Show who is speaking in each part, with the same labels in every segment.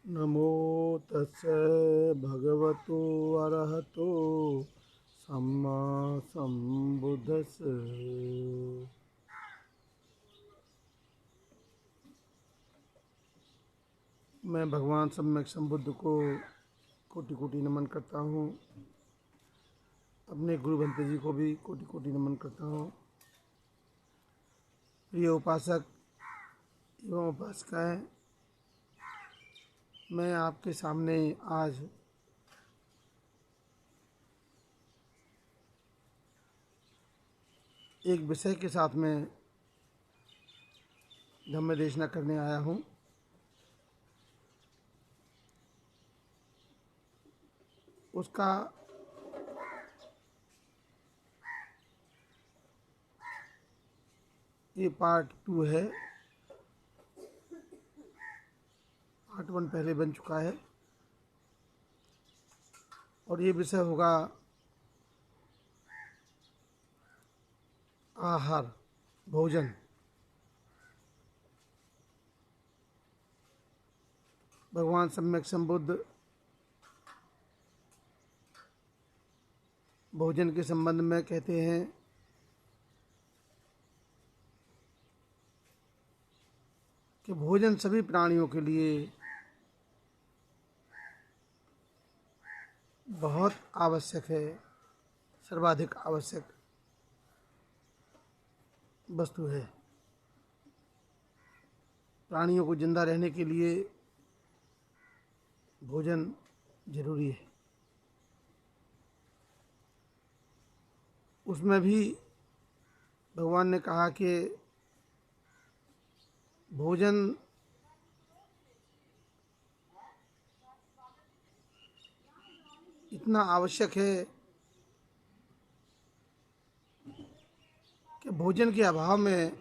Speaker 1: नमो तस्से भगवतो अरहतो सम्मा सम्बुद्धस्से। मैं भगवान सम्यक संबुद्ध को कोटि कोटि नमन करता हूँ। अपने गुरु भंते जी को भी कोटि कोटि नमन करता हूँ। प्रिय उपासक एवं उपासिकाएं, मैं आपके सामने आज एक विषय के साथ में धम्म देशना करने आया हूँ। उसका ये पार्ट 2 है। पार्ट 1 पहले बन चुका है और ये विषय होगा आहार, भोजन। भगवान सम्यक संबुद्ध भोजन के संबंध में कहते हैं कि भोजन सभी प्राणियों के लिए बहुत आवश्यक है, सर्वाधिक आवश्यक वस्तु है। प्राणियों को जिंदा रहने के लिए भोजन जरूरी है। उसमें भी भगवान ने कहा कि भोजन इतना आवश्यक है कि भोजन के अभाव में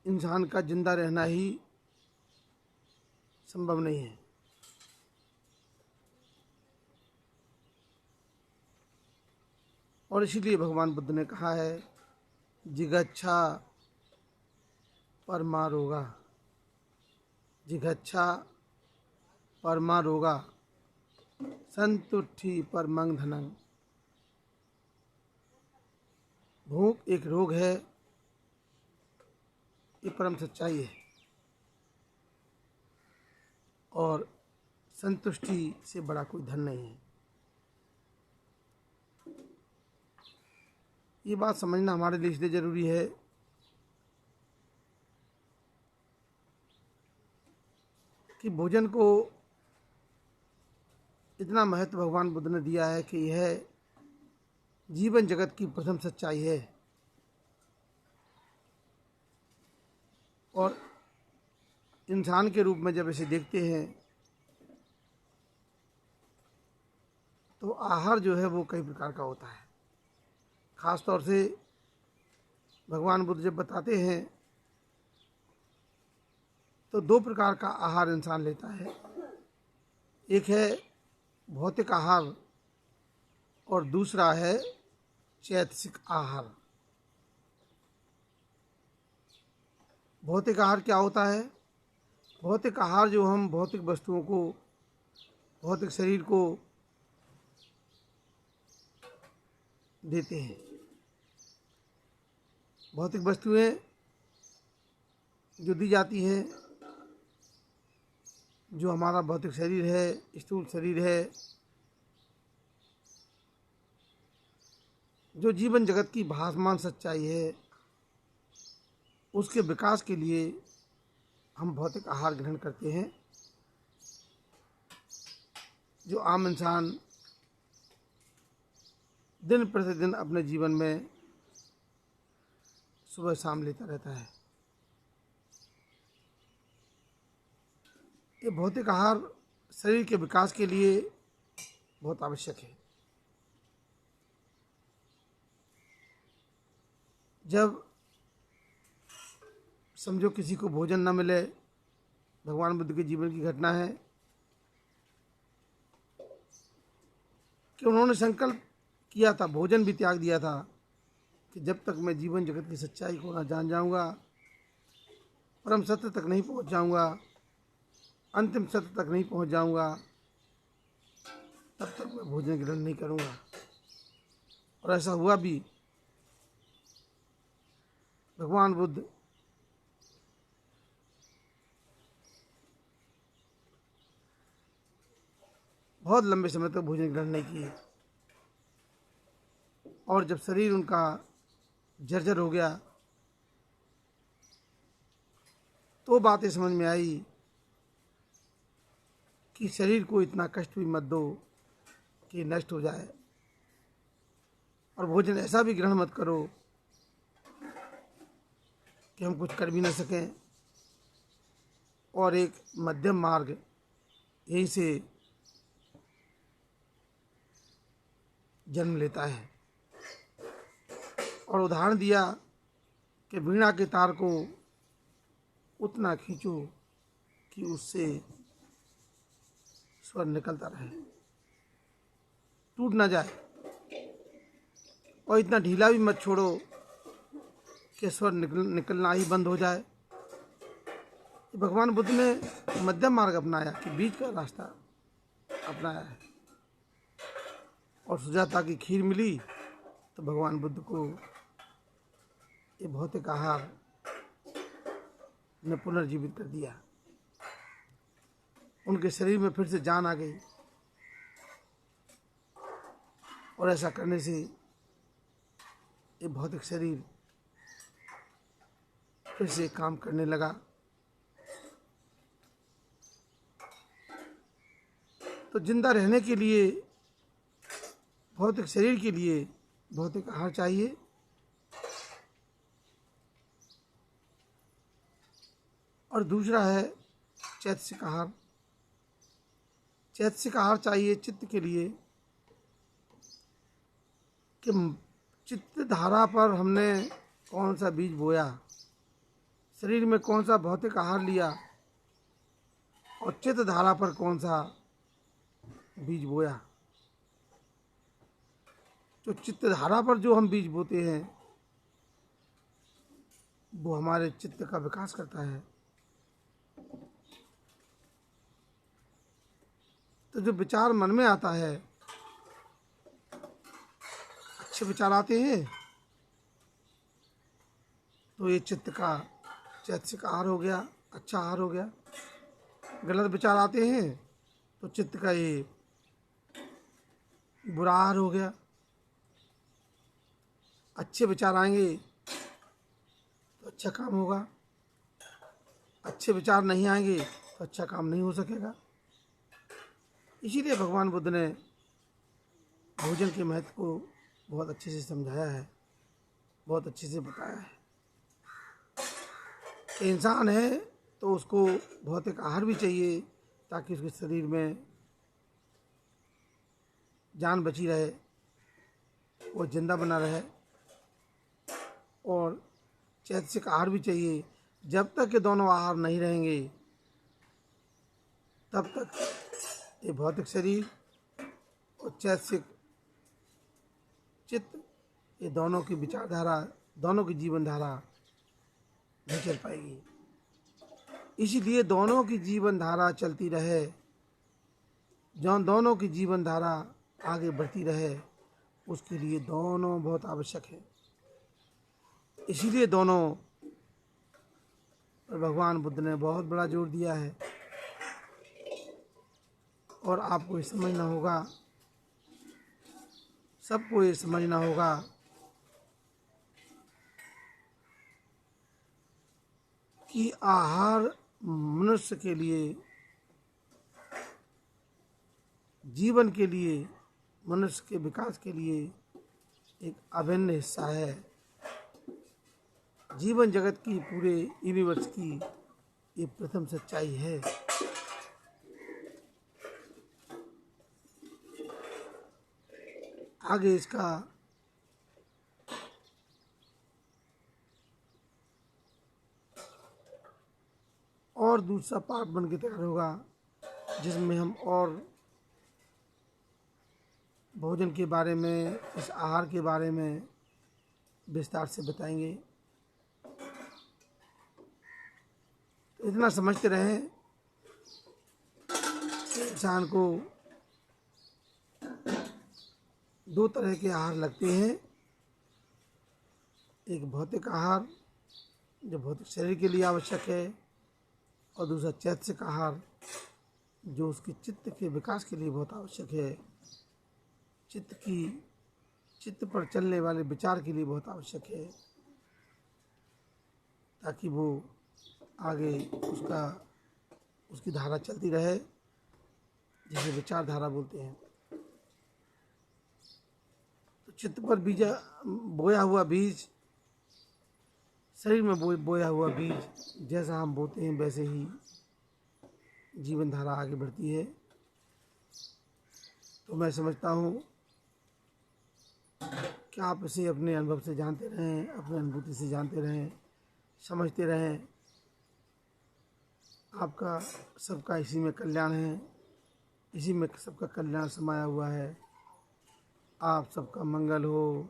Speaker 1: इंसान का जिंदा रहना ही संभव नहीं है। और इसीलिए भगवान बुद्ध ने कहा है, जिगच्छा परमारोगा, जिगच्छा परमारोगा संतुष्टि परमं धनं। भूख एक रोग है, ये परम सच्चाई है। और संतुष्टि से बड़ा कोई धन नहीं है। ये बात समझना हमारे लिए इसलिए जरूरी है कि भोजन को इतना महत्व भगवान बुद्ध ने दिया है कि यह जीवन जगत की प्रथम सच्चाई है। और इंसान के रूप में जब इसे देखते हैं तो आहार जो है वो कई प्रकार का होता है। ख़ास तौर से भगवान बुद्ध जब बताते हैं तो 2 प्रकार का आहार इंसान लेता है। एक है भौतिक आहार और दूसरा है चैतसिक आहार। भौतिक आहार क्या होता है? भौतिक आहार जो हम भौतिक वस्तुओं को, भौतिक शरीर को देते हैं। भौतिक वस्तुएं जो दी जाती हैं, जो हमारा भौतिक शरीर है, स्थूल शरीर है, जो जीवन जगत की भासमान सच्चाई है, उसके विकास के लिए हम भौतिक आहार ग्रहण करते हैं, जो आम इंसान दिन प्रतिदिन अपने जीवन में सुबह शाम लेता रहता है। ये भौतिक आहार शरीर के विकास के लिए बहुत आवश्यक है। जब समझो किसी को भोजन न मिले, भगवान बुद्ध के जीवन की घटना है कि उन्होंने संकल्प किया था, भोजन भी त्याग दिया था कि जब तक मैं जीवन जगत की सच्चाई को ना जान जाऊंगा परम सत्य तक नहीं पहुंच जाऊंगा, अंतिम सत्य तक नहीं पहुंच जाऊंगा, तब तक मैं भोजन ग्रहण नहीं करूंगा। और ऐसा हुआ भी। भगवान बुद्ध बहुत लंबे समय तक भोजन ग्रहण नहीं किए, और जब शरीर उनका जर्जर हो गया तो बातें समझ में आई कि शरीर को इतना कष्ट भी मत दो कि नष्ट हो जाए, और भोजन ऐसा भी ग्रहण मत करो कि हम कुछ कर भी न सकें। और एक मध्यम मार्ग यहीं से जन्म लेता है। और उदाहरण दिया कि वीणा के तार को उतना खींचो कि उससे स्वर निकलता रहे, टूट ना जाए, और इतना ढीला भी मत छोड़ो कि स्वर निकलना ही बंद हो जाए। भगवान बुद्ध ने मध्यम मार्ग अपनाया कि बीच का रास्ता अपनाया है। और सुजाता की खीर मिली तो भगवान बुद्ध को ये भौतिक आहार ने पुनर्जीवित कर दिया। उनके शरीर में फिर से जान आ गई, और ऐसा करने से ये भौतिक शरीर फिर से काम करने लगा। तो जिंदा रहने के लिए भौतिक शरीर के लिए भौतिक आहार चाहिए, और दूसरा है चैतसिक आहार। चैतसिक आहार चाहिए चित्त के लिए कि चित्त धारा पर हमने कौन सा बीज बोया, शरीर में कौन सा भौतिक आहार लिया, और चित्त धारा पर कौन सा बीज बोया। जो चित्त धारा पर जो हम बीज बोते हैं वो हमारे चित्त का विकास करता है। तो जो विचार मन में आता है, अच्छे विचार आते हैं तो ये चित्त का चैतसिक आहार हो गया, अच्छा आहार हो गया। गलत विचार आते हैं तो चित्त का ये बुरा आहार हो गया। अच्छे विचार आएंगे तो अच्छा काम होगा, अच्छे विचार नहीं आएंगे तो अच्छा काम नहीं हो सकेगा। इसीलिए भगवान बुद्ध ने भोजन के महत्व को बहुत अच्छे से समझाया है, बहुत अच्छे से बताया है कि इंसान है तो उसको भौतिक आहार भी चाहिए ताकि उसके शरीर में जान बची रहे, वो जिंदा बना रहे। और चैतसिक आहार भी चाहिए। जब तक ये दोनों आहार नहीं रहेंगे तब तक ये भौतिक शरीर और चैतसिक चित्त, ये दोनों की विचारधारा, दोनों की जीवन धारा नहीं चल पाएगी। इसीलिए दोनों की जीवन धारा चलती रहे, दोनों की जीवन धारा आगे बढ़ती रहे, उसके लिए दोनों बहुत आवश्यक है। इसीलिए दोनों पर भगवान बुद्ध ने बहुत बड़ा जोर दिया है। और आपको ये समझना होगा, सबको ये समझना होगा कि आहार मनुष्य के लिए, जीवन के लिए, मनुष्य के विकास के लिए एक अभिन्न हिस्सा है। जीवन जगत की, पूरे यूनिवर्स की ये प्रथम सच्चाई है। आगे इसका और दूसरा पार्ट बन के तैयार होगा जिसमें हम और भोजन के बारे में, इस आहार के बारे में विस्तार से बताएंगे। इतना समझते रहें कि इंसान को दो तरह के आहार लगते हैं। एक भौतिक आहार जो भौतिक शरीर के लिए आवश्यक है, और दूसरा चैतसिक आहार जो उसके चित्त के विकास के लिए बहुत आवश्यक है, चित्त पर चलने वाले विचार के लिए बहुत आवश्यक है, ताकि वो आगे उसकी धारा चलती रहे, जिसे विचारधारा बोलते हैं। तो चित्त पर बोया हुआ बीज, शरीर में बोया हुआ बीज जैसा हम बोते हैं वैसे ही जीवन धारा आगे बढ़ती है। तो मैं समझता हूँ कि आप इसे अपने अनुभव से जानते रहें, अपनी अनुभूति से जानते रहें, समझते रहें। आपका सबका इसी में कल्याण है, इसी में सबका कल्याण समाया हुआ है। आप सबका मंगल हो,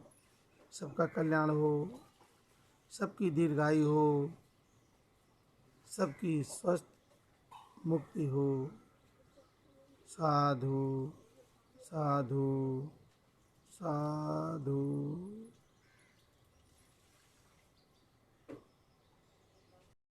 Speaker 1: सबका कल्याण हो, सबकी दीर्घायु हो, सबकी स्वस्थ मुक्ति हो। साधु साधु साधु।